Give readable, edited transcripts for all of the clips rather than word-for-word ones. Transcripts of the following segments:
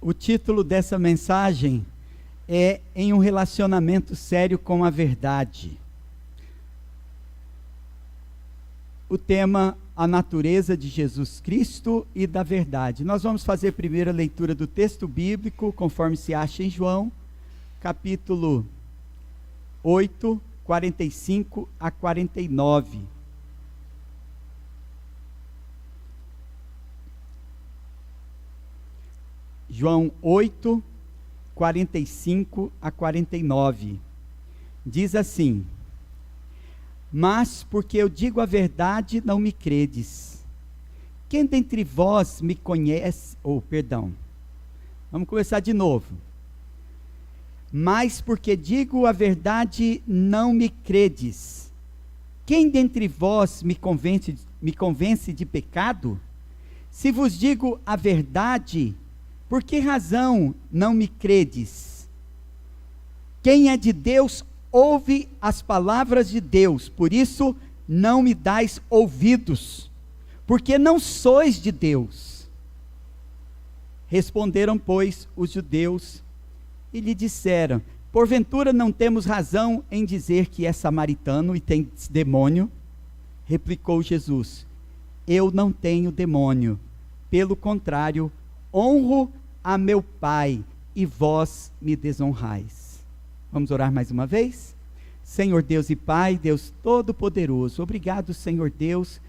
O título dessa mensagem é Em um relacionamento sério com a verdade. O tema, a natureza de Jesus Cristo e da verdade. Nós vamos fazer a primeira leitura do texto bíblico, conforme se acha em João, capítulo 8, 45 a 49. João 8, 45 a 49. Diz assim: Mas porque eu digo a verdade, não me credes. Quem dentre vós me conhece... Vamos começar de novo. Mas porque digo a verdade, não me credes. Quem dentre vós me convence de pecado? Se vos digo a verdade, por que razão não me credes? Quem é de Deus, ouve as palavras de Deus, por isso não me dais ouvidos, porque não sois de Deus. Responderam, pois, os judeus e lhe disseram: porventura não temos razão em dizer que é samaritano e tem demônio? Replicou Jesus: eu não tenho demônio, pelo contrário, honro a meu Pai, e vós me desonrais. Vamos orar mais uma vez? Senhor Deus e Pai, Deus Todo-Poderoso, obrigado, Senhor Deus,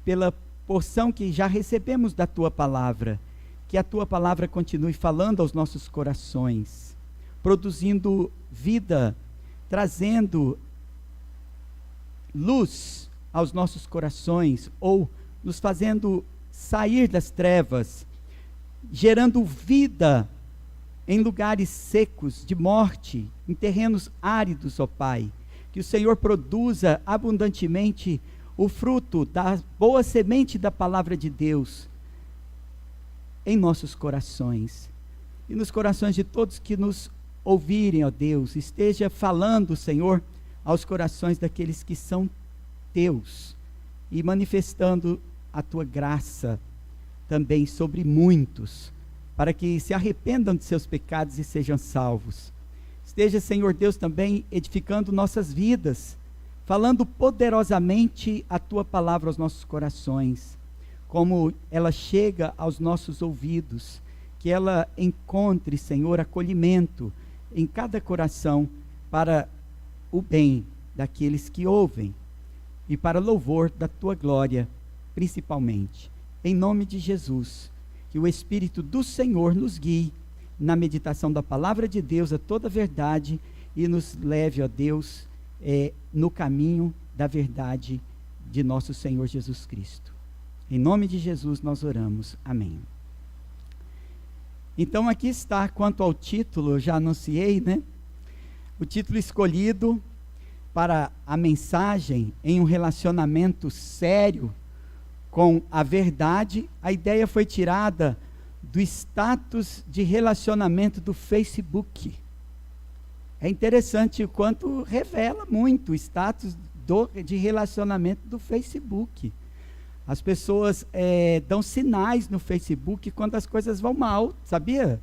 pela porção que já recebemos da Tua Palavra, que a Tua Palavra continue falando aos nossos corações, produzindo vida, trazendo luz aos nossos corações, ou nos fazendo sair das trevas, gerando vida em lugares secos, de morte, em terrenos áridos, ó Pai. Que o Senhor produza abundantemente o fruto da boa semente da palavra de Deus em nossos corações. E nos corações de todos que nos ouvirem, ó Deus, esteja falando, Senhor, aos corações daqueles que são teus e manifestando a tua graça também sobre muitos, para que se arrependam de seus pecados e sejam salvos. Esteja, Senhor Deus, também edificando nossas vidas, falando poderosamente a Tua palavra aos nossos corações, como ela chega aos nossos ouvidos, que ela encontre, Senhor, acolhimento em cada coração, para o bem daqueles que ouvem, e para louvor da Tua glória, principalmente. Em nome de Jesus, que o Espírito do Senhor nos guie na meditação da palavra de Deus, a toda a verdade, e nos leve, ó Deus, no caminho da verdade de nosso Senhor Jesus Cristo. Em nome de Jesus nós oramos. Amém. Então aqui está, quanto ao título, eu já anunciei, né? O título escolhido para a mensagem, em um relacionamento sério com a verdade. A ideia foi tirada do status de relacionamento do Facebook. É interessante o quanto revela muito o status de relacionamento do Facebook. As pessoas dão sinais no Facebook quando as coisas vão mal, sabia?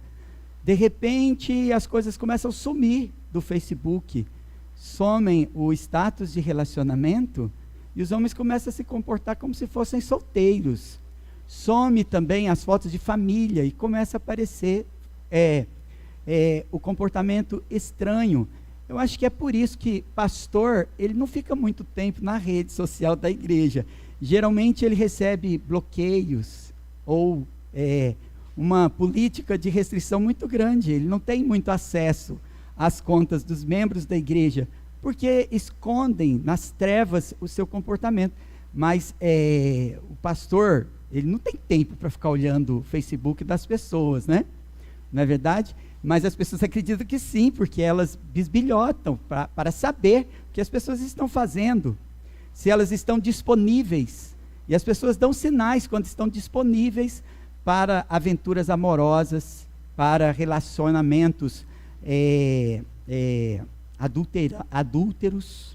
De repente as coisas começam a sumir do Facebook. Somem o status de relacionamento, e os homens começam a se comportar como se fossem solteiros. Some também as fotos de família, e começa a aparecer o comportamento estranho. Eu acho que é por isso que pastor, ele não fica muito tempo na rede social da igreja. Geralmente ele recebe bloqueios, ou uma política de restrição muito grande. Ele não tem muito acesso às contas dos membros da igreja, porque escondem nas trevas o seu comportamento. Mas o pastor, ele não tem tempo para ficar olhando o Facebook das pessoas, né? Não é verdade? Mas as pessoas acreditam que sim, porque elas bisbilhotam para saber o que as pessoas estão fazendo, se elas estão disponíveis. E as pessoas dão sinais quando estão disponíveis para aventuras amorosas, para relacionamentos adúlteros.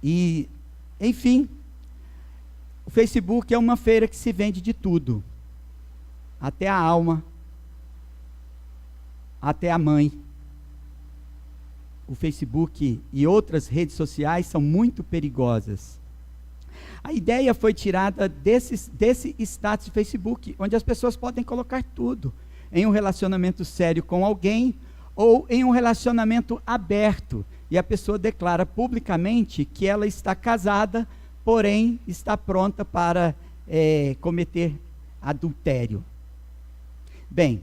E, enfim, o Facebook é uma feira que se vende de tudo, até a alma até a mãe. O Facebook e outras redes sociais são muito perigosas. A ideia foi tirada desse status de Facebook, onde as pessoas podem colocar tudo, em um relacionamento sério com alguém, ou em um relacionamento aberto, e a pessoa declara publicamente que ela está casada, porém está pronta para cometer adultério. Bem,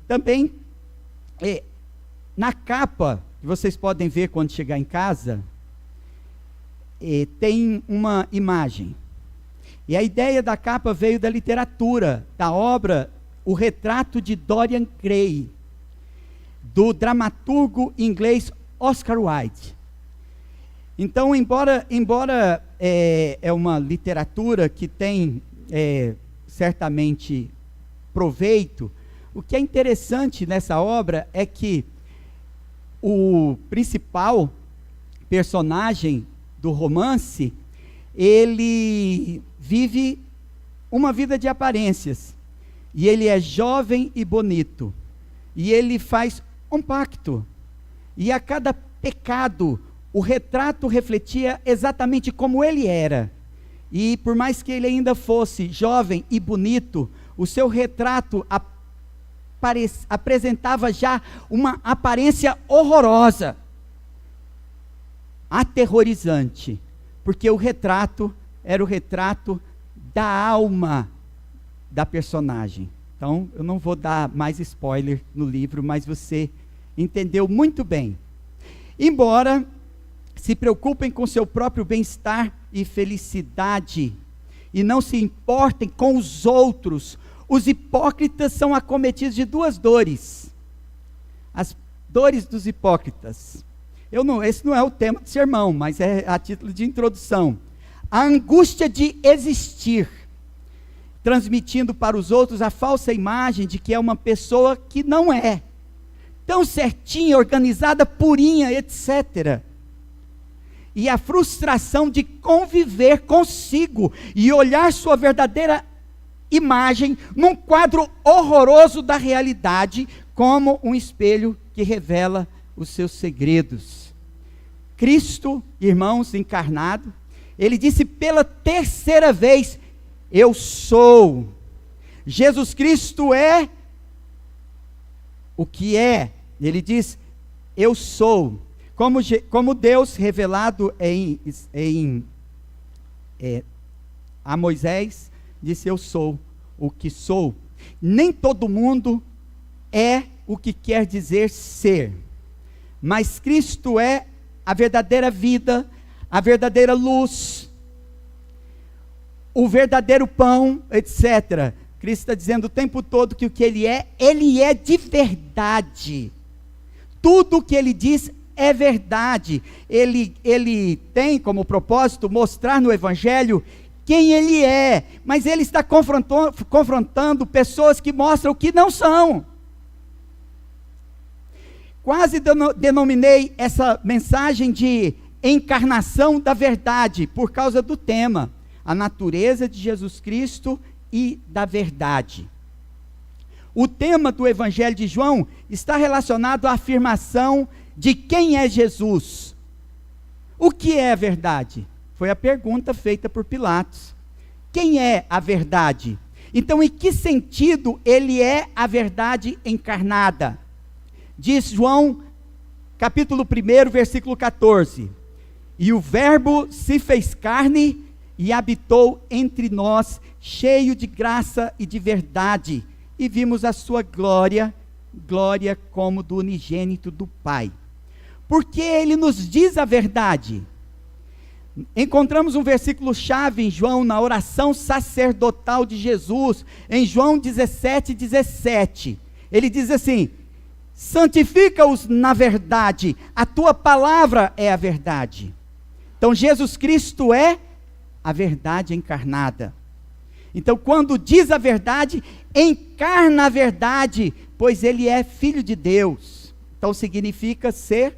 também na capa, que vocês podem ver quando chegar em casa, tem uma imagem. E a ideia da capa veio da literatura, da obra O Retrato de Dorian Gray, do dramaturgo inglês Oscar Wilde. Então, embora é uma literatura que tem certamente proveito, o que é interessante nessa obra é que o principal personagem do romance, ele vive uma vida de aparências, e ele é jovem e bonito, e ele faz um pacto, e a cada pecado, o retrato refletia exatamente como ele era, e por mais que ele ainda fosse jovem e bonito, o seu retrato apresentava já uma aparência horrorosa, aterrorizante, porque o retrato era o retrato da alma da personagem. Então, eu não vou dar mais spoiler no livro, mas você entendeu muito bem. Embora se preocupem com seu próprio bem-estar e felicidade, e não se importem com os outros, os hipócritas são acometidos de duas dores. As dores dos hipócritas. Esse não é o tema do sermão, mas é a título de introdução. A angústia de existir, transmitindo para os outros a falsa imagem de que é uma pessoa que não é. Tão certinha, organizada, purinha, etc. E a frustração de conviver consigo e olhar sua verdadeira imagem num quadro horroroso da realidade, como um espelho que revela os seus segredos. Cristo, irmãos, encarnado, ele disse pela terceira vez: eu sou. Jesus Cristo é o que é. Ele diz: eu sou. Como Deus revelado a Moisés, disse: eu sou o que sou. Nem todo mundo é o que quer dizer ser, mas Cristo é a verdadeira vida, a verdadeira luz, o verdadeiro pão, etc. Cristo está dizendo o tempo todo que o que Ele é de verdade. Tudo o que Ele diz é verdade. Ele tem como propósito mostrar no Evangelho quem Ele é, mas Ele está confrontando pessoas que mostram o que não são. Quase denominei essa mensagem de encarnação da verdade, por causa do tema, a natureza de Jesus Cristo e da verdade. O tema do Evangelho de João está relacionado à afirmação de quem é Jesus. O que é a verdade? Foi a pergunta feita por Pilatos. Quem é a verdade? Então, em que sentido ele é a verdade encarnada? Diz João, capítulo 1, versículo 14. E o Verbo se fez carne e habitou entre nós, cheio de graça e de verdade. E vimos a sua glória, glória como do unigênito do Pai. Porque ele nos diz a verdade. Encontramos um versículo chave em João, na oração sacerdotal de Jesus, em João 17:17. Ele diz assim: santifica-os na verdade, a tua palavra é a verdade. Então Jesus Cristo é a verdade encarnada. Então, quando diz a verdade, encarna a verdade, pois ele é filho de Deus. Então significa ser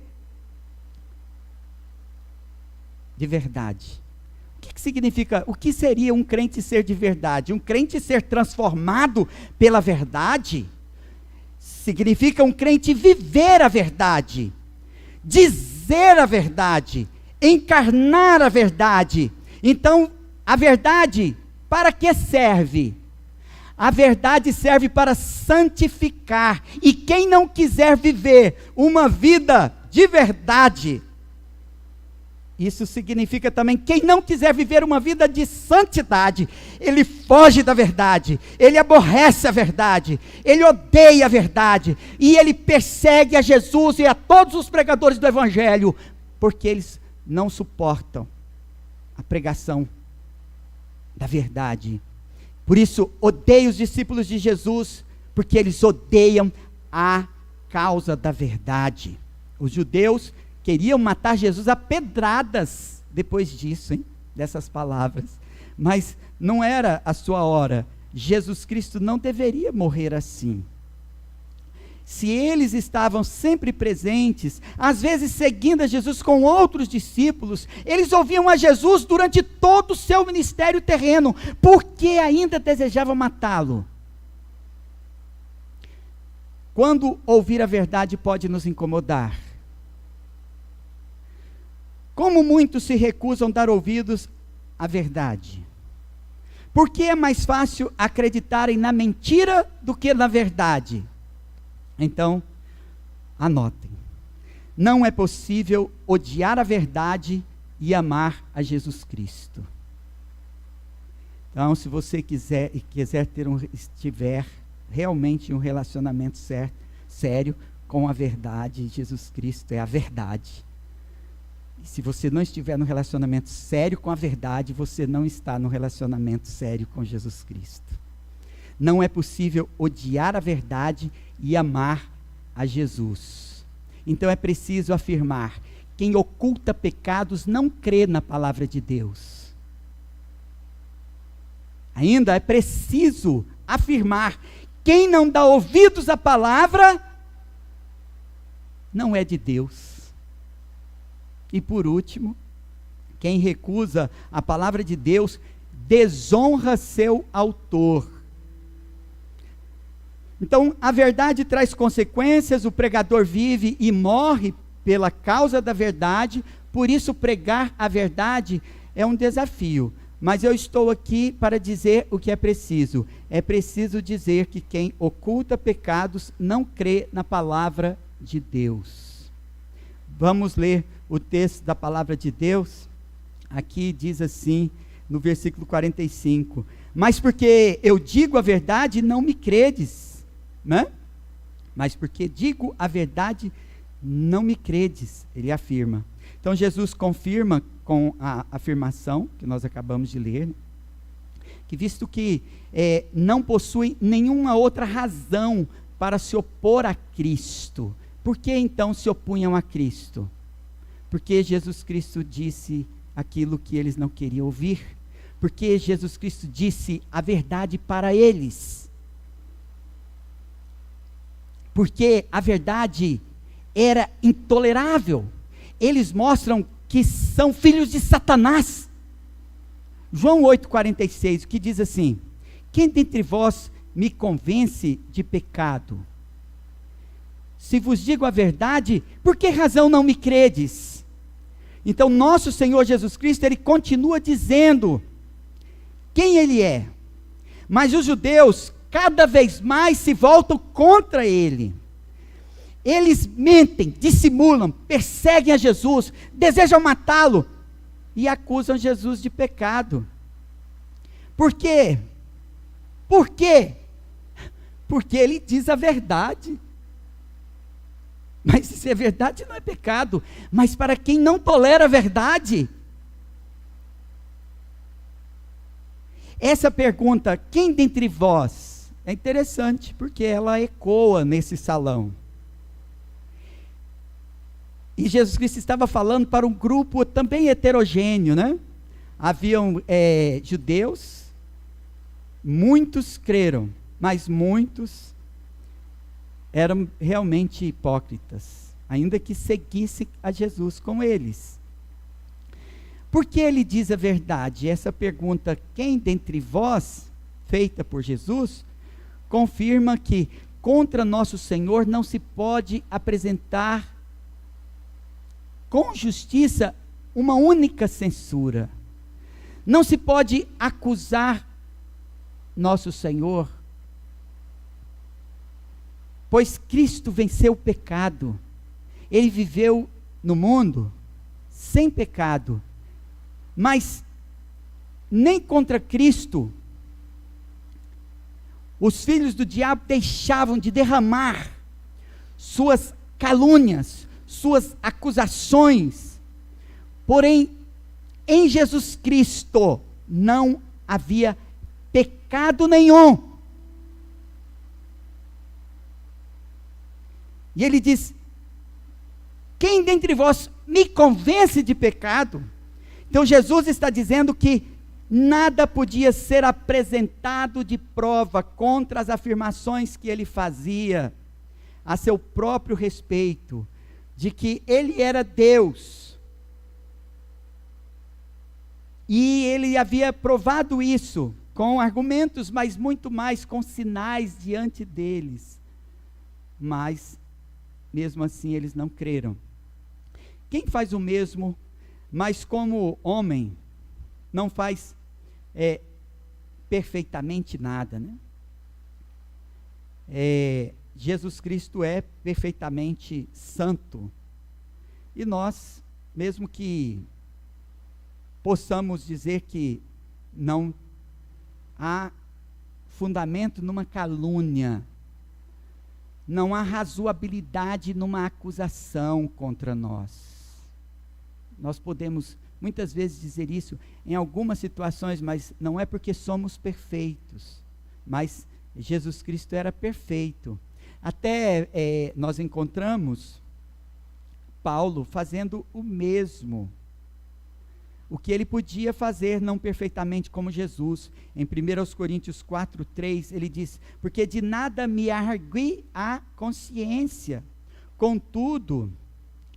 de verdade. O que significa? O que seria um crente ser de verdade? Um crente ser transformado pela verdade? significa um crente viver a verdade, dizer a verdade, encarnar a verdade. Então, a verdade, para que serve? A verdade serve para santificar. E quem não quiser viver uma vida de verdade, isso significa também, quem não quiser viver uma vida de santidade, ele foge da verdade, ele aborrece a verdade, ele odeia a verdade, e ele persegue a Jesus e a todos os pregadores do Evangelho, porque eles não suportam a pregação da verdade. Por isso, odeia os discípulos de Jesus, porque eles odeiam a causa da verdade. Os judeus queriam matar Jesus a pedradas depois disso, hein? Dessas palavras. Mas não era a sua hora. Jesus Cristo não deveria morrer assim. Se eles estavam sempre presentes, às vezes seguindo a Jesus com outros discípulos, eles ouviam a Jesus durante todo o seu ministério terreno, porque ainda desejavam matá-lo. Quando ouvir a verdade pode nos incomodar. Como muitos se recusam a dar ouvidos à verdade? Porque é mais fácil acreditarem na mentira do que na verdade. Então, anotem. Não é possível odiar a verdade e amar a Jesus Cristo. Então, se você quiser estiver realmente em um relacionamento sério com a verdade, Jesus Cristo é a verdade. E se você não estiver no relacionamento sério com a verdade, você não está no relacionamento sério com Jesus Cristo. Não é possível odiar a verdade e amar a Jesus. Então é preciso afirmar: quem oculta pecados não crê na palavra de Deus. Ainda é preciso afirmar: quem não dá ouvidos à palavra não é de Deus. E por último, quem recusa a palavra de Deus desonra seu autor. Então, a verdade traz consequências, o pregador vive e morre pela causa da verdade, por isso pregar a verdade é um desafio. Mas eu estou aqui para dizer o que é preciso. É preciso dizer que quem oculta pecados não crê na palavra de Deus. Vamos ler o texto da palavra de Deus. Aqui diz assim, no versículo 45: mas porque eu digo a verdade, não me credes. Né? Mas porque digo a verdade, não me credes, ele afirma. Então Jesus confirma com a afirmação que nós acabamos de ler, que visto que não possuem nenhuma outra razão para se opor a Cristo. Por que então se opunham a Cristo? Porque Jesus Cristo disse aquilo que eles não queriam ouvir. Porque Jesus Cristo disse a verdade para eles. Porque a verdade era intolerável. Eles mostram que são filhos de Satanás. João 8,46, que diz assim: quem dentre vós me convence de pecado? Se vos digo a verdade, por que razão não me credes? Então nosso Senhor Jesus Cristo, ele continua dizendo quem ele é. Mas os judeus cada vez mais se voltam contra ele. Eles mentem, dissimulam, perseguem a Jesus, desejam matá-lo e acusam Jesus de pecado. Por quê? Por quê? Porque ele diz a verdade. Mas se é verdade, não é pecado. Mas para quem não tolera a verdade, essa pergunta, quem dentre vós? É interessante, porque ela ecoa nesse salão. E Jesus Cristo estava falando para um grupo também heterogêneo, né? Haviam judeus, muitos creram, mas muitos eram realmente hipócritas, ainda que seguissem a Jesus com eles. Por que ele diz a verdade? Essa pergunta, quem dentre vós, feita por Jesus, confirma que contra nosso Senhor não se pode apresentar com justiça uma única censura. Não se pode acusar nosso Senhor, pois Cristo venceu o pecado. Ele viveu no mundo sem pecado, mas nem contra Cristo os filhos do diabo deixavam de derramar suas calúnias, suas acusações. Porém, em Jesus Cristo não havia pecado nenhum. E ele diz: quem dentre vós me convence de pecado? Então Jesus está dizendo que nada podia ser apresentado de prova contra as afirmações que ele fazia a seu próprio respeito, de que ele era Deus. E ele havia provado isso com argumentos, mas muito mais com sinais diante deles. Mas, mesmo assim, eles não creram. Quem faz o mesmo, mas como homem, não faz perfeitamente nada, né? Jesus Cristo é perfeitamente santo. E nós, mesmo que possamos dizer que não há fundamento numa calúnia, não há razoabilidade numa acusação contra nós. Nós podemos muitas vezes dizer isso em algumas situações, mas não é porque somos perfeitos, mas Jesus Cristo era perfeito. Até nós encontramos Paulo fazendo o mesmo, o que ele podia fazer, não perfeitamente como Jesus. Em 1 Coríntios 4:3, ele diz: porque de nada me argui a consciência, contudo,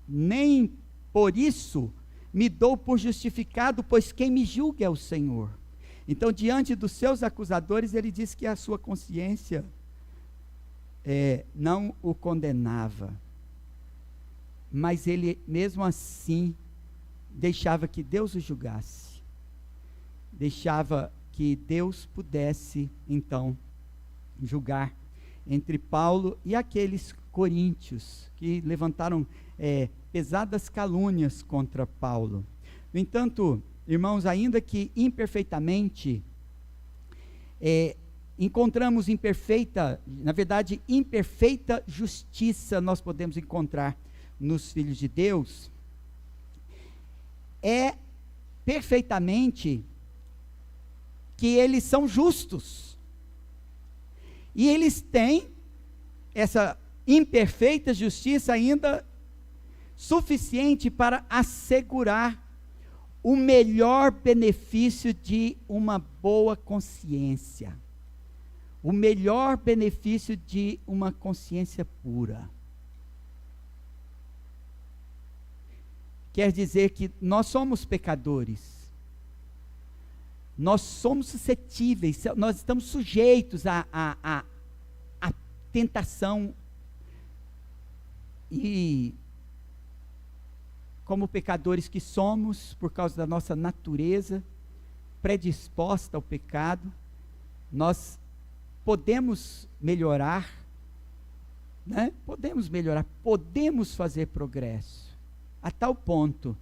nem por isso me dou por justificado, pois quem me julga é o Senhor. Então, diante dos seus acusadores, ele diz que a sua consciência não o condenava, mas ele, mesmo assim, deixava que Deus o julgasse, deixava que Deus pudesse, então, julgar entre Paulo e aqueles coríntios que levantaram pesadas calúnias contra Paulo. No entanto, irmãos, ainda que imperfeitamente, encontramos imperfeita justiça nós podemos encontrar nos filhos de Deus, perfeitamente que eles são justos, e eles têm essa imperfeita justiça ainda suficiente para assegurar o melhor benefício de uma boa consciência, o melhor benefício de uma consciência pura. Quer dizer que nós somos pecadores, nós somos suscetíveis, nós estamos sujeitos à tentação, e como pecadores que somos, por causa da nossa natureza predisposta ao pecado, nós podemos melhorar, né? Podemos fazer progresso, a tal ponto,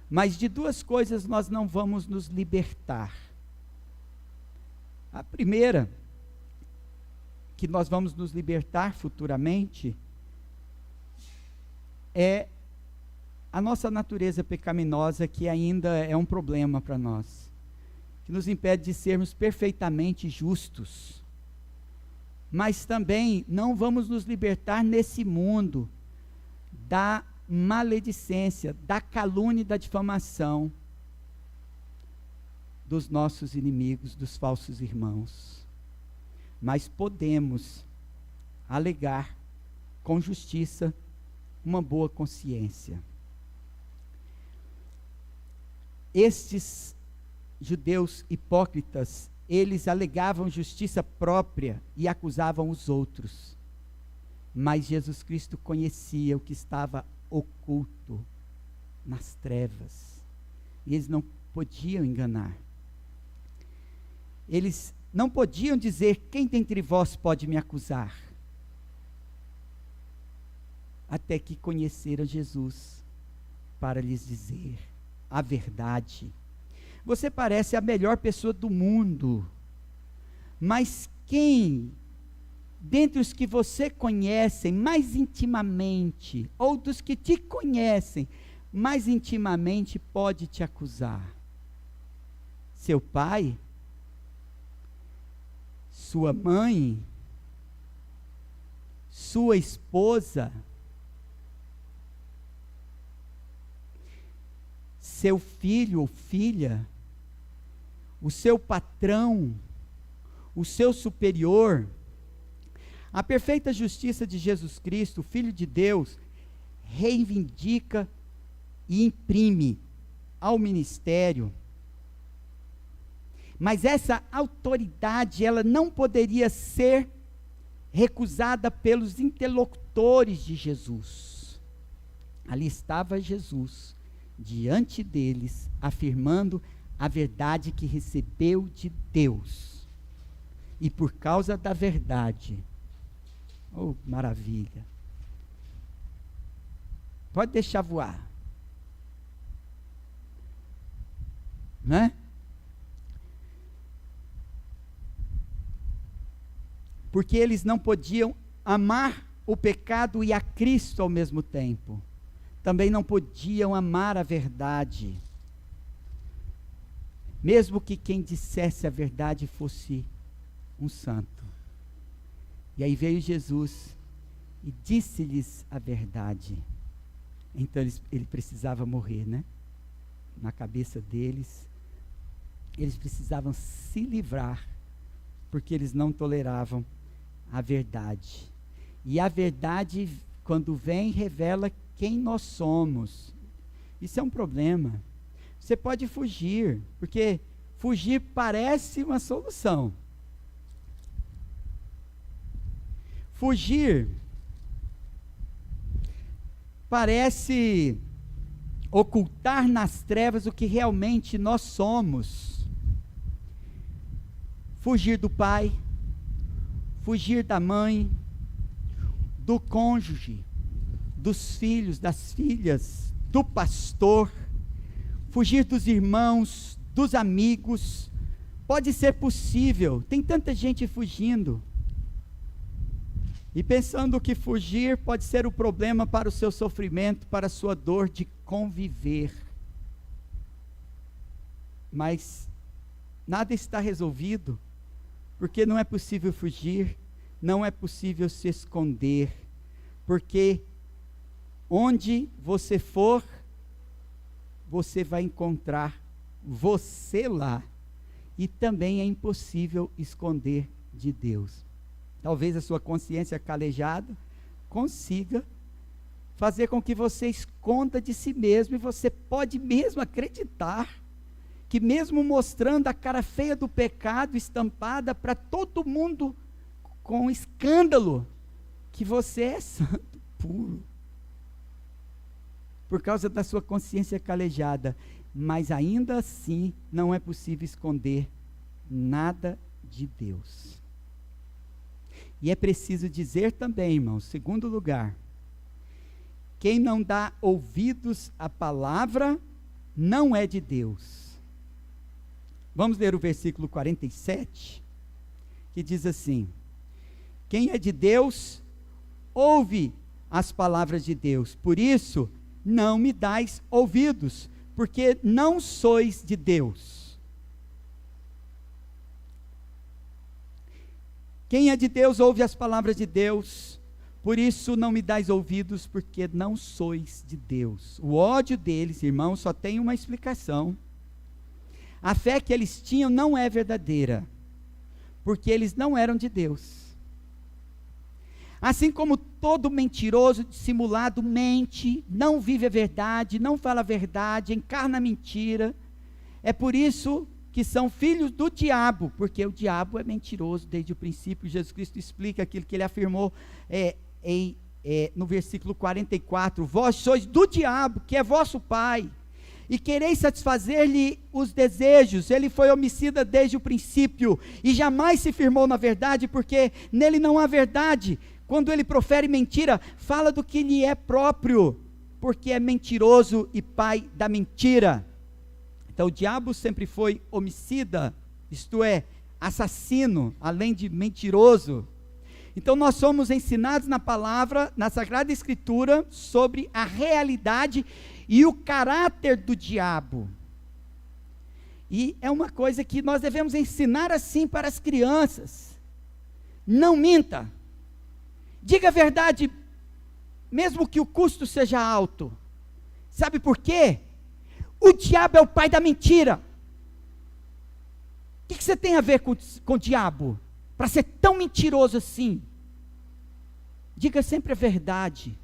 mas de duas coisas nós não vamos nos libertar. A primeira, que nós vamos nos libertar futuramente, é a nossa natureza pecaminosa, que ainda é um problema para nós, que nos impede de sermos perfeitamente justos. Mas também não vamos nos libertar nesse mundo da maledicência, da calúnia e da difamação dos nossos inimigos, dos falsos irmãos. Mas podemos alegar com justiça uma boa consciência. Estes judeus hipócritas, eles alegavam justiça própria e acusavam os outros. Mas Jesus Cristo conhecia o que estava oculto nas trevas. E eles não podiam enganar. Eles não podiam dizer: quem dentre vós pode me acusar? Até que conheceram Jesus para lhes dizer a verdade. Você parece a melhor pessoa do mundo, mas quem, dentre os que você conhece mais intimamente, ou dos que te conhecem mais intimamente, pode te acusar? Seu pai? Sua mãe? Sua esposa? Seu filho ou filha? O seu patrão? O seu superior? A perfeita justiça de Jesus Cristo, Filho de Deus, reivindica e imprime ao ministério. Mas essa autoridade, ela não poderia ser recusada pelos interlocutores de Jesus. Ali estava Jesus, diante deles, afirmando a verdade que recebeu de Deus. E por causa da verdade, oh, maravilha, pode deixar voar, né? Porque eles não podiam amar o pecado e a Cristo ao mesmo tempo. Também não podiam amar a verdade. Mesmo que quem dissesse a verdade fosse um santo. E aí veio Jesus e disse-lhes a verdade. Então ele precisava morrer, né? Na cabeça deles, eles precisavam se livrar, porque eles não toleravam a verdade. E a verdade, quando vem, revela quem nós somos. Isso é um problema. Você pode fugir, porque fugir parece uma solução. Fugir parece ocultar nas trevas o que realmente nós somos. Fugir do pai, fugir da mãe, do cônjuge, dos filhos, das filhas, do pastor, fugir dos irmãos, dos amigos. Pode ser possível, tem tanta gente fugindo. E pensando que fugir pode ser o problema para o seu sofrimento, para a sua dor de conviver. Mas nada está resolvido, porque não é possível fugir, não é possível se esconder, porque onde você for, você vai encontrar você lá, e também é impossível esconder de Deus. Talvez a sua consciência calejada consiga fazer com que você esconda de si mesmo, e você pode mesmo acreditar que mesmo mostrando a cara feia do pecado estampada para todo mundo com escândalo, que você é santo, puro, por causa da sua consciência calejada. Mas ainda assim não é possível esconder nada de Deus. E é preciso dizer também, irmãos, segundo lugar, quem não dá ouvidos à palavra não é de Deus. Vamos ler o versículo 47, que diz assim: quem é de Deus, ouve as palavras de Deus. Por isso, não me dais ouvidos, porque não sois de Deus. Quem é de Deus, ouve as palavras de Deus. Por isso, não me dais ouvidos, porque não sois de Deus. O ódio deles, irmãos, só tem uma explicação. A fé que eles tinham não é verdadeira, porque eles não eram de Deus. Assim como todo mentiroso, dissimulado, mente, não vive a verdade, não fala a verdade, encarna a mentira. É por isso que são filhos do diabo, porque o diabo é mentiroso desde o princípio. Jesus Cristo explica aquilo que ele afirmou no versículo 44, vós sois do diabo, que é vosso pai, e quereis satisfazer-lhe os desejos. Ele foi homicida desde o princípio, e jamais se firmou na verdade, porque nele não há verdade. Quando ele profere mentira, fala do que lhe é próprio, porque é mentiroso e pai da mentira. Então o diabo sempre foi homicida, isto é, assassino, além de mentiroso. Então nós somos ensinados na palavra, na Sagrada Escritura, sobre a realidade e o caráter do diabo. E é uma coisa que nós devemos ensinar assim para as crianças. Não minta. Diga a verdade, mesmo que o custo seja alto. Sabe por quê? O diabo é o pai da mentira. O que você tem a ver com o diabo? Para ser tão mentiroso assim? Diga sempre a verdade.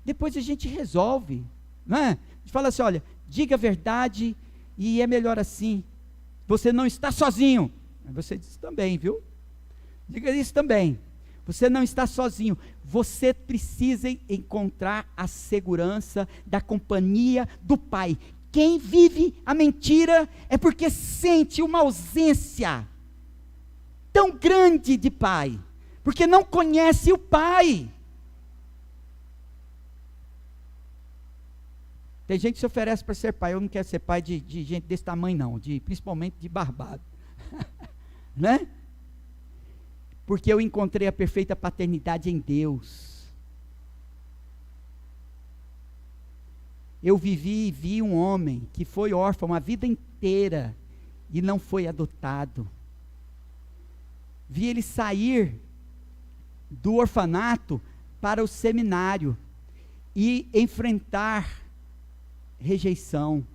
Depois a gente resolve, não é? A gente fala assim, olha, diga a verdade e é melhor assim. Você não está sozinho. Você diz também, viu? Diga isso também. Você não está sozinho. Você precisa encontrar a segurança da companhia do Pai. Quem vive a mentira é porque sente uma ausência tão grande de Pai, porque não conhece o Pai. Tem gente que se oferece para ser pai. Eu não quero ser pai de gente desse tamanho não, principalmente de barbado. Né? Porque eu encontrei a perfeita paternidade em Deus. Eu vi um homem que foi órfão a vida inteira e não foi adotado. Vi ele sair do orfanato para o seminário e enfrentar rejeição.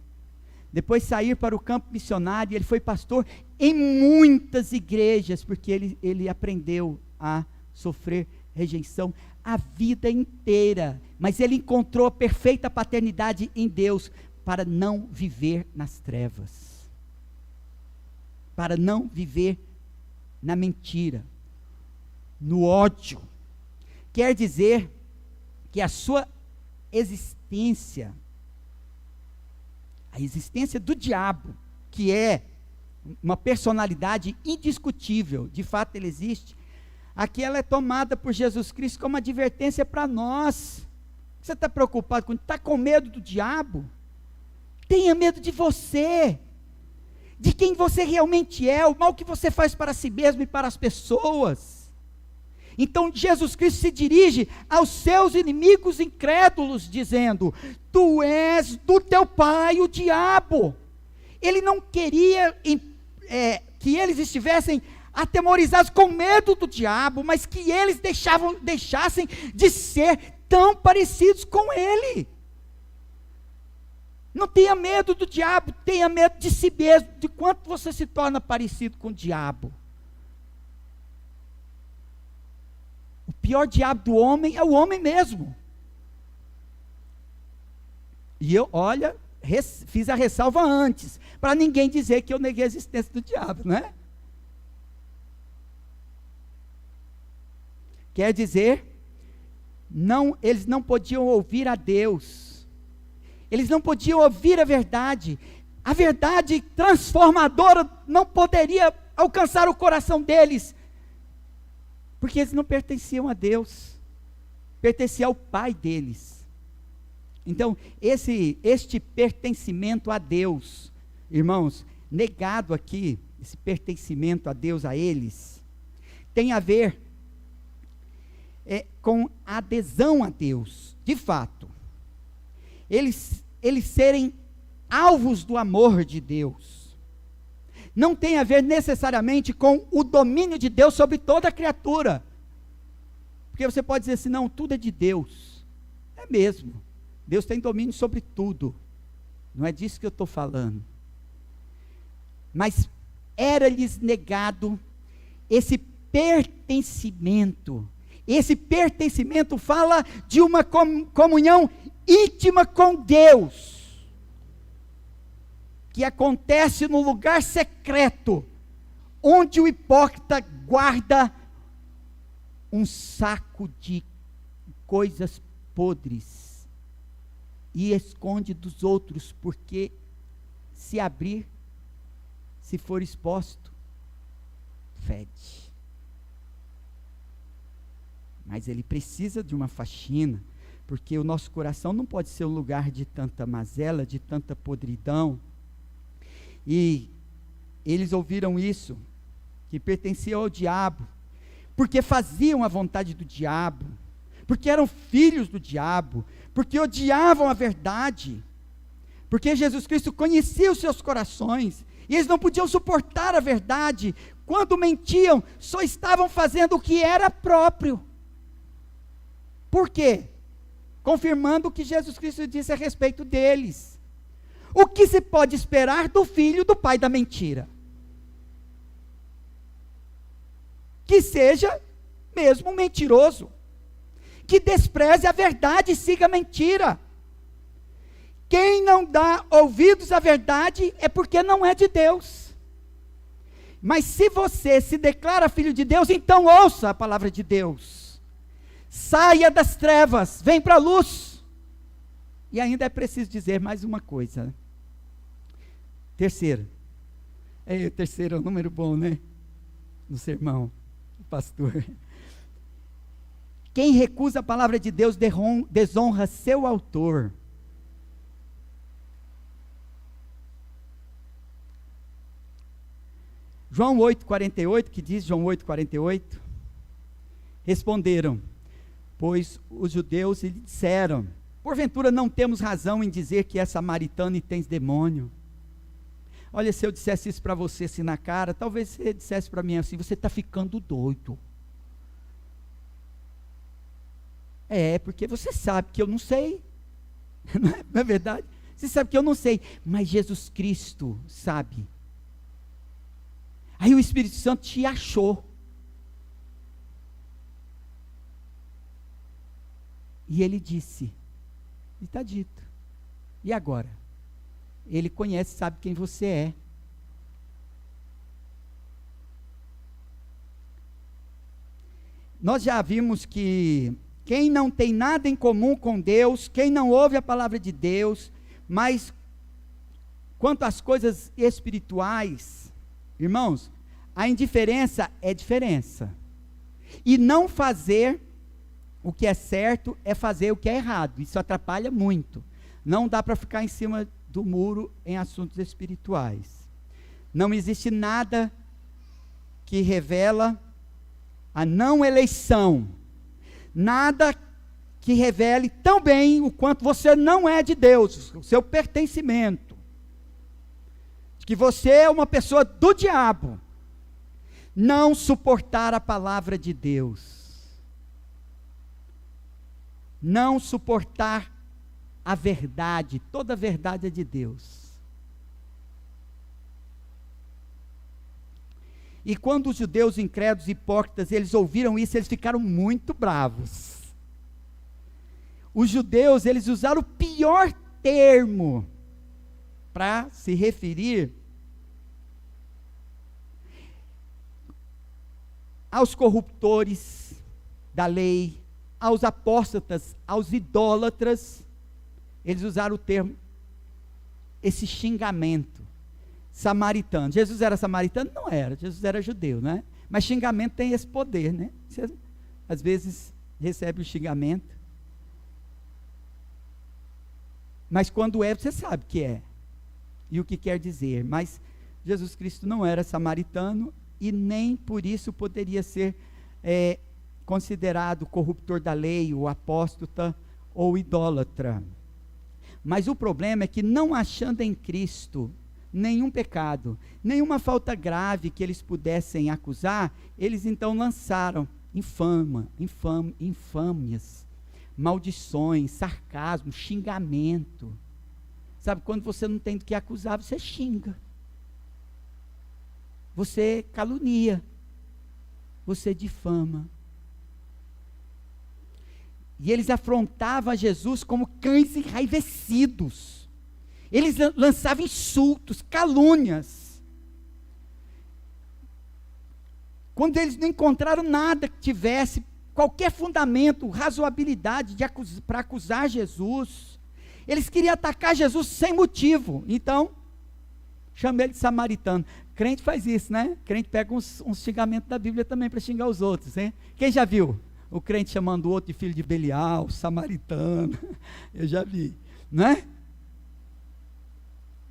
Depois sair para o campo missionário. Ele foi pastor em muitas igrejas, porque ele aprendeu a sofrer rejeição a vida inteira, mas ele encontrou a perfeita paternidade em Deus, para não viver nas trevas, para não viver na mentira, no ódio. Quer dizer que a sua existência, a existência do diabo, que é uma personalidade indiscutível, de fato ele existe, aqui ela é tomada por Jesus Cristo como advertência para nós. Você está preocupado com, está com medo do diabo? Tenha medo de você, de quem você realmente é, o mal que você faz para si mesmo e para as pessoas. Então Jesus Cristo se dirige aos seus inimigos incrédulos, dizendo: tu és do teu pai o diabo. Ele não queria que eles estivessem atemorizados com medo do diabo, mas que eles deixassem de ser tão parecidos com ele. Não tenha medo do diabo, tenha medo de si mesmo, de quanto você se torna parecido com o diabo. O pior diabo do homem é o homem mesmo. E eu, olha, fiz a ressalva antes, para ninguém dizer que eu neguei a existência do diabo, não é? Quer dizer, eles não podiam ouvir a Deus, eles não podiam ouvir a verdade transformadora não poderia alcançar o coração deles, porque eles não pertenciam a Deus, pertenciam ao Pai deles. Então, este pertencimento a Deus, irmãos, negado aqui, esse pertencimento a Deus, a eles, tem a ver com adesão a Deus, de fato. Eles serem alvos do amor de Deus. Não tem a ver necessariamente com o domínio de Deus sobre toda a criatura. Porque você pode dizer assim, não, tudo é de Deus. É mesmo. Deus tem domínio sobre tudo. Não é disso que eu estou falando. Mas era-lhes negado esse pertencimento. Esse pertencimento fala de uma comunhão íntima com Deus, que acontece no lugar secreto, onde o hipócrita guarda um saco de coisas podres e esconde dos outros, porque se abrir, se for exposto, fede. Mas ele precisa de uma faxina, porque o nosso coração não pode ser um lugar de tanta mazela, de tanta podridão. E eles ouviram isso, que pertenciam ao diabo, porque faziam a vontade do diabo, porque eram filhos do diabo, porque odiavam a verdade, porque Jesus Cristo conhecia os seus corações, e eles não podiam suportar a verdade. Quando mentiam, só estavam fazendo o que era próprio. Por quê? Confirmando o que Jesus Cristo disse a respeito deles. O que se pode esperar do filho do pai da mentira? Que seja mesmo um mentiroso, que despreze a verdade e siga a mentira. Quem não dá ouvidos à verdade é porque não é de Deus. Mas se você se declara filho de Deus, então ouça a palavra de Deus. Saia das trevas, vem para a luz. E ainda é preciso dizer mais uma coisa. Terceiro é um número bom, né? No sermão, o pastor. Quem recusa a palavra de Deus desonra seu autor. João 8,48, que diz João 8,48, responderam, pois os judeus lhe disseram, porventura não temos razão em dizer que é samaritano e tens demônio? Olha, se eu dissesse isso para você assim na cara, talvez você dissesse para mim assim, você está ficando doido. Porque você sabe que eu não sei, não é verdade? Você sabe que eu não sei, mas Jesus Cristo sabe. Aí o Espírito Santo te achou. E ele disse, e está dito. E agora? Ele conhece, sabe quem você é. Nós já vimos que quem não tem nada em comum com Deus, quem não ouve a palavra de Deus, mas quanto às coisas espirituais, irmãos, a indiferença é diferença. E não fazer o que é certo é fazer o que é errado. Isso atrapalha muito. Não dá para ficar em cima do muro em assuntos espirituais. Não existe nada que revela a não eleição. Nada que revele tão bem o quanto você não é de Deus, o seu pertencimento. Que você é uma pessoa do diabo. Não suportar a palavra de Deus. Não suportar a verdade, toda a verdade é de Deus. E quando os judeus incrédulos e hipócritas, eles ouviram isso, eles ficaram muito bravos. Os judeus, eles usaram o pior termo para se referir aos corruptores da lei, aos apóstatas, aos idólatras. Eles usaram o termo, esse xingamento, samaritano. Jesus era samaritano? Não era, Jesus era judeu, né? Mas xingamento tem esse poder, né? Você, às vezes, recebe o xingamento. Mas quando é, você sabe que é. E o que quer dizer. Mas Jesus Cristo não era samaritano e nem por isso poderia ser considerado corruptor da lei, ou apóstata, ou idólatra. Mas o problema é que, não achando em Cristo nenhum pecado, nenhuma falta grave que eles pudessem acusar, eles então lançaram infâmias, maldições, sarcasmo, xingamento. Sabe, quando você não tem do que acusar, você xinga, você calunia, você difama. E eles afrontavam a Jesus como cães enraivecidos. Eles lançavam insultos, calúnias. Quando eles não encontraram nada que tivesse qualquer fundamento, razoabilidade para acusar Jesus. Eles queriam atacar Jesus sem motivo. Então, chama ele de samaritano. Crente faz isso, né? Crente pega uns xingamentos da Bíblia também para xingar os outros, hein? Quem já viu? O crente chamando o outro de filho de Belial, samaritano. Eu já vi, né?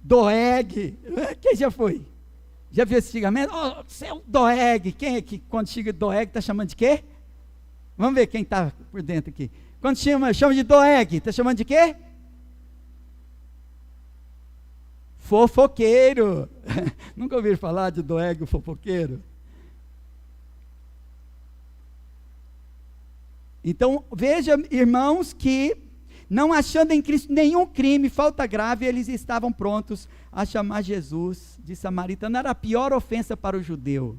Doeg. Quem já foi? Já viu esse xingamento? Oh, você é um Doeg. Quem é que quando chega Doeg está chamando de quê? Vamos ver quem está por dentro aqui. Quando chama de Doeg, está chamando de quê? Fofoqueiro. Nunca ouviram falar de Doeg, o fofoqueiro? Então, veja, irmãos, que não achando em Cristo nenhum crime, falta grave, eles estavam prontos a chamar Jesus de samaritano. Era a pior ofensa para o judeu.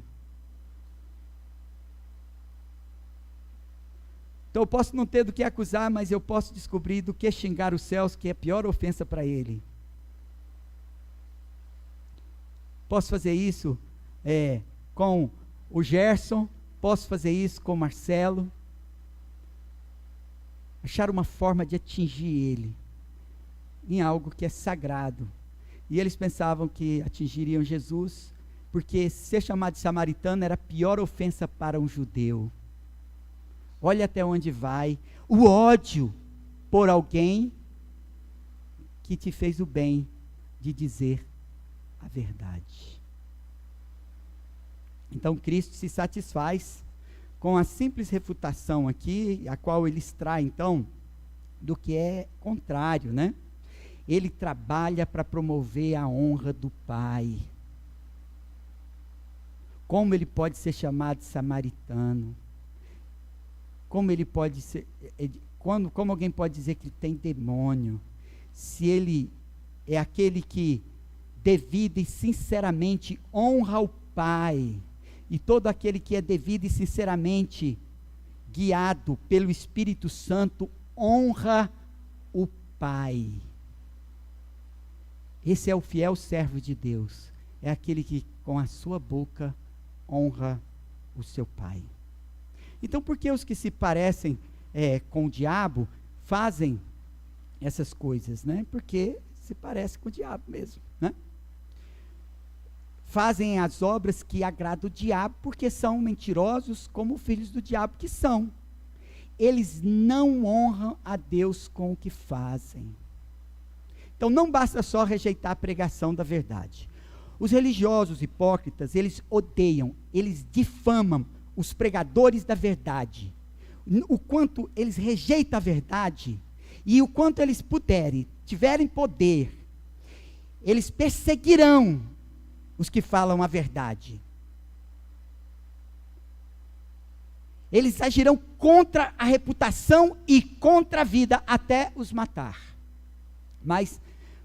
Então eu posso não ter do que acusar, mas eu posso descobrir do que xingar os céus, que é a pior ofensa para ele. Posso fazer isso com o Gerson, posso fazer isso com o Marcelo. Achar uma forma de atingir ele em algo que é sagrado. E eles pensavam que atingiriam Jesus, porque ser chamado de samaritano era a pior ofensa para um judeu. Olha até onde vai o ódio por alguém que te fez o bem de dizer a verdade. Então Cristo se satisfaz com a simples refutação aqui, a qual ele extrai então do que é contrário, né? Ele trabalha para promover a honra do Pai. Como ele pode ser chamado de samaritano? Como ele pode ser, como alguém pode dizer que ele tem demônio, se ele é aquele que devida e sinceramente honra o Pai, e todo aquele que é devido e sinceramente guiado pelo Espírito Santo honra o Pai. Esse é o fiel servo de Deus, é aquele que com a sua boca honra o seu Pai. Então, por que os que se parecem com o diabo fazem essas coisas, né? Porque se parece com o diabo mesmo, né? Fazem as obras que agradam o diabo, porque são mentirosos como filhos do diabo que são. Eles não honram a Deus com o que fazem. Então, não basta só rejeitar a pregação da verdade. Os religiosos hipócritas, eles odeiam, eles difamam os pregadores da verdade. O quanto eles rejeitam a verdade, e o quanto eles tiverem poder, eles perseguirão os que falam a verdade. Eles agirão contra a reputação e contra a vida, até os matar. Mas,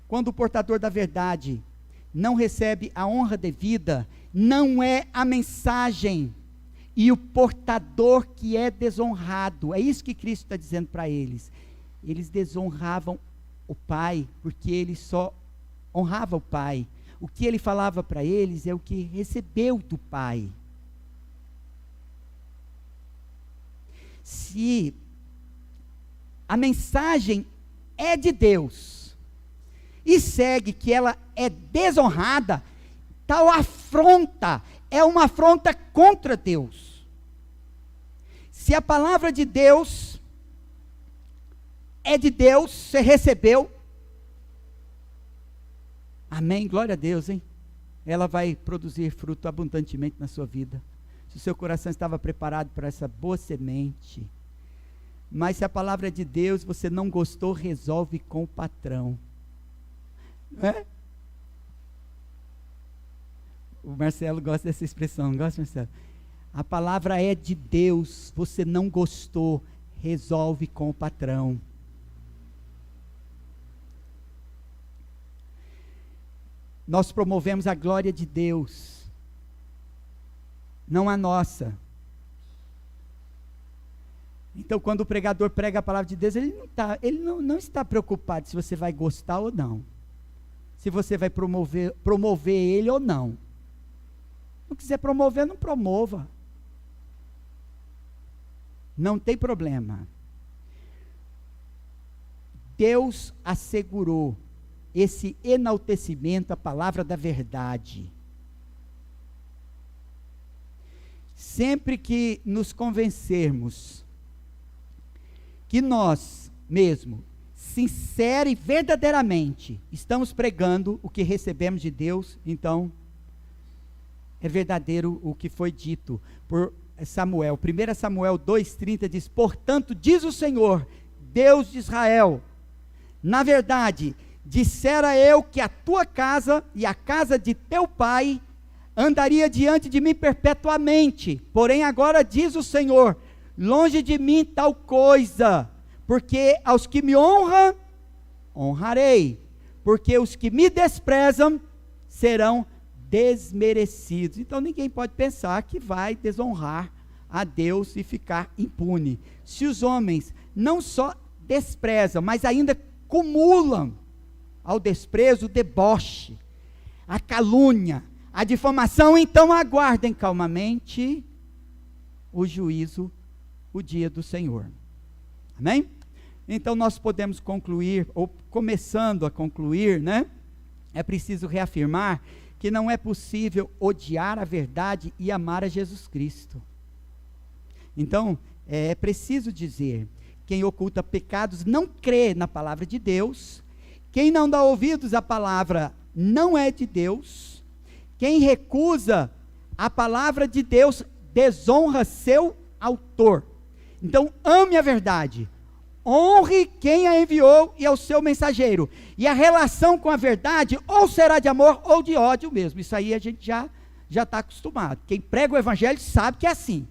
quando o portador da verdade não recebe a honra devida, não é a mensagem e o portador que é desonrado. É isso que Cristo está dizendo para eles. Eles desonravam o Pai, porque ele só honrava o Pai. O que ele falava para eles é o que recebeu do Pai. Se a mensagem é de Deus e segue que ela é desonrada, tal afronta é uma afronta contra Deus. Se a palavra de Deus é de Deus, você recebeu, amém, glória a Deus, hein? Ela vai produzir fruto abundantemente na sua vida. Se o seu coração estava preparado para essa boa semente. Mas se a palavra é de Deus, você não gostou, resolve com o patrão. Não é? O Marcelo gosta dessa expressão, não gosta, Marcelo? A palavra é de Deus, você não gostou, resolve com o patrão. Nós promovemos a glória de Deus, não a nossa. Então, quando o pregador prega a palavra de Deus, ele não está preocupado se você vai gostar ou não, se você vai promover ele ou não. Não quiser promover, não promova. Não tem problema. Deus assegurou esse enaltecimento à palavra da verdade. Sempre que nos convencermos que nós mesmo, sincera e verdadeiramente, estamos pregando o que recebemos de Deus, então é verdadeiro o que foi dito por Samuel. 1 Samuel 2,30 diz: portanto, diz o Senhor, Deus de Israel, na verdade, dissera eu que a tua casa e a casa de teu pai andaria diante de mim perpetuamente. Porém agora diz o Senhor, longe de mim tal coisa, porque aos que me honram, honrarei, porque os que me desprezam serão desmerecidos. Então ninguém pode pensar que vai desonrar a Deus e ficar impune. Se os homens não só desprezam, mas ainda cumulam ao desprezo o deboche, a calúnia, a difamação, então aguardem calmamente o juízo, o dia do Senhor. Amém? Então nós podemos concluir, ou começando a concluir, né? É preciso reafirmar que não é possível odiar a verdade e amar a Jesus Cristo. Então, é preciso dizer, quem oculta pecados não crê na palavra de Deus, quem não dá ouvidos à palavra não é de Deus, quem recusa a palavra de Deus desonra seu autor. Então, ame a verdade, honre quem a enviou e é o seu mensageiro, e a relação com a verdade ou será de amor ou de ódio mesmo. Isso aí a gente já está acostumado. Quem prega o evangelho sabe que é assim,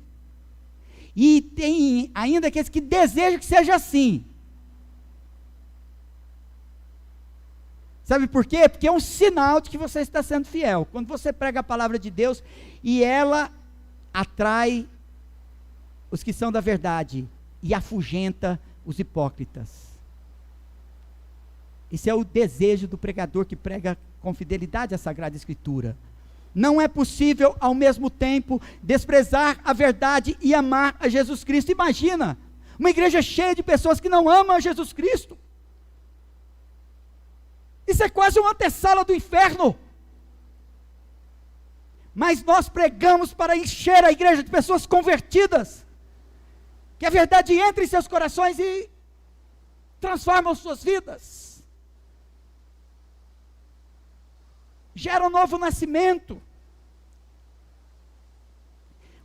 e tem ainda aqueles que desejam que seja assim. Sabe por quê? Porque é um sinal de que você está sendo fiel. Quando você prega a palavra de Deus e ela atrai os que são da verdade e afugenta os hipócritas. Esse é o desejo do pregador que prega com fidelidade a Sagrada Escritura. Não é possível ao mesmo tempo desprezar a verdade e amar a Jesus Cristo. Imagina, uma igreja cheia de pessoas que não amam a Jesus Cristo. Isso é quase uma antessala do inferno. Mas nós pregamos para encher a igreja de pessoas convertidas, que a verdade entre em seus corações e transforma suas vidas, gera um novo nascimento.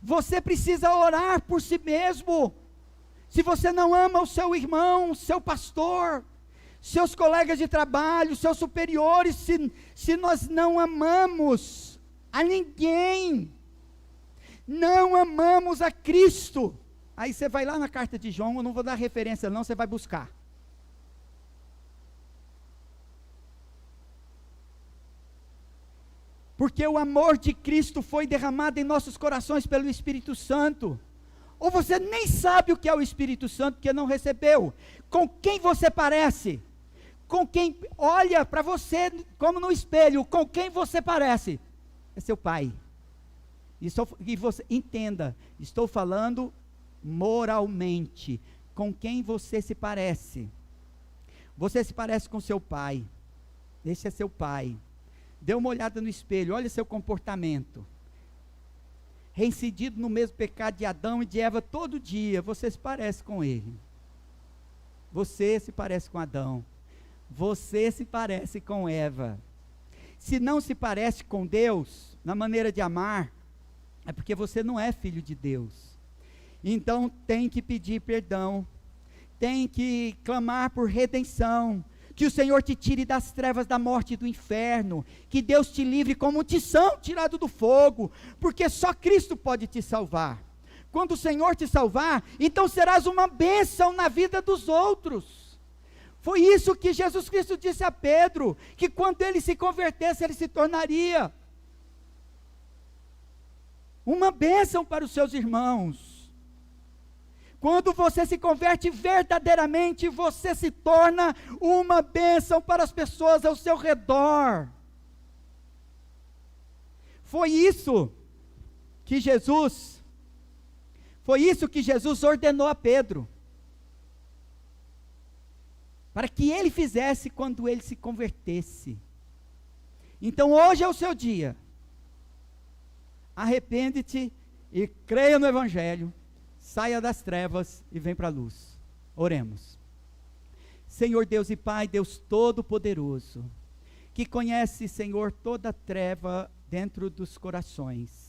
Você precisa orar por si mesmo. Se você não ama o seu irmão, seu pastor, seus colegas de trabalho, seus superiores, se nós não amamos a ninguém, não amamos a Cristo, aí você vai lá na carta de João, eu não vou dar referência não, você vai buscar. Porque o amor de Cristo foi derramado em nossos corações pelo Espírito Santo. Ou você nem sabe o que é o Espírito Santo, porque não recebeu. Com quem você parece? Com quem olha para você como no espelho, com quem você parece? É seu pai. E você entenda, estou falando moralmente, com quem você se parece. Você se parece com seu pai. Esse é seu pai. Dê uma olhada no espelho, olha seu comportamento. Reincidido no mesmo pecado de Adão e de Eva todo dia, você se parece com ele. Você se parece com Adão. Você se parece com Eva. Se não se parece com Deus, na maneira de amar, é porque você não é filho de Deus. Então tem que pedir perdão, tem que clamar por redenção, que o Senhor te tire das trevas da morte e do inferno, que Deus te livre como um tição tirado do fogo, porque só Cristo pode te salvar. Quando o Senhor te salvar, então serás uma bênção na vida dos outros. Foi isso que Jesus Cristo disse a Pedro, que quando ele se convertesse, ele se tornaria uma bênção para os seus irmãos. Quando você se converte verdadeiramente, você se torna uma bênção para as pessoas ao seu redor. Foi isso que Jesus Foi isso que Jesus ordenou a Pedro, para que ele fizesse quando ele se convertesse. Então hoje é o seu dia. Arrepende-te e creia no Evangelho, saia das trevas e vem para a luz. Oremos. Senhor Deus e Pai, Deus Todo-Poderoso, que conhece, Senhor, toda treva dentro dos corações,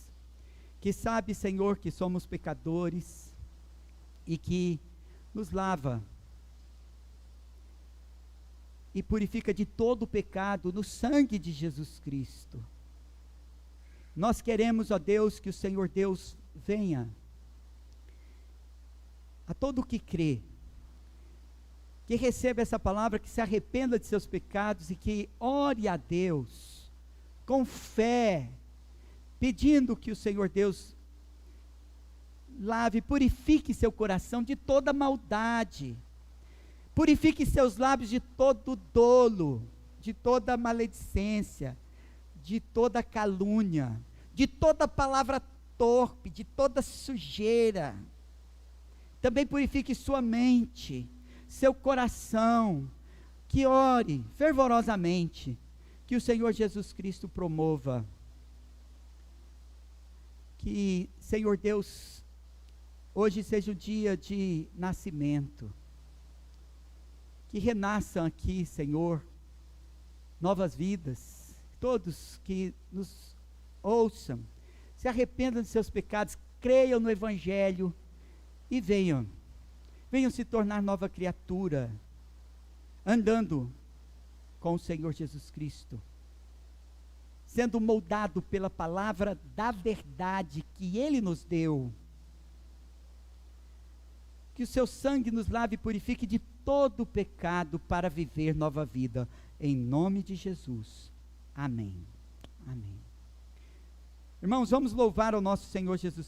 que sabe, Senhor, que somos pecadores e que nos lava e purifica de todo o pecado no sangue de Jesus Cristo. Nós queremos, ó Deus, que o Senhor Deus venha a todo o que crê, que receba essa palavra, que se arrependa de seus pecados e que ore a Deus com fé, pedindo que o Senhor Deus lave, purifique seu coração de toda maldade, purifique seus lábios de todo dolo, de toda maledicência, de toda calúnia, de toda palavra torpe, de toda sujeira. Também purifique sua mente, seu coração, que ore fervorosamente, que o Senhor Jesus Cristo promova, que, Senhor Deus, hoje seja o dia de nascimento, que renasçam aqui, Senhor, novas vidas, todos que nos ouçam, se arrependam de seus pecados, creiam no Evangelho e venham se tornar nova criatura, andando com o Senhor Jesus Cristo, sendo moldado pela palavra da verdade que Ele nos deu. Que o seu sangue nos lave e purifique de todo o pecado para viver nova vida, em nome de Jesus, amém, amém. Irmãos, vamos louvar ao nosso Senhor Jesus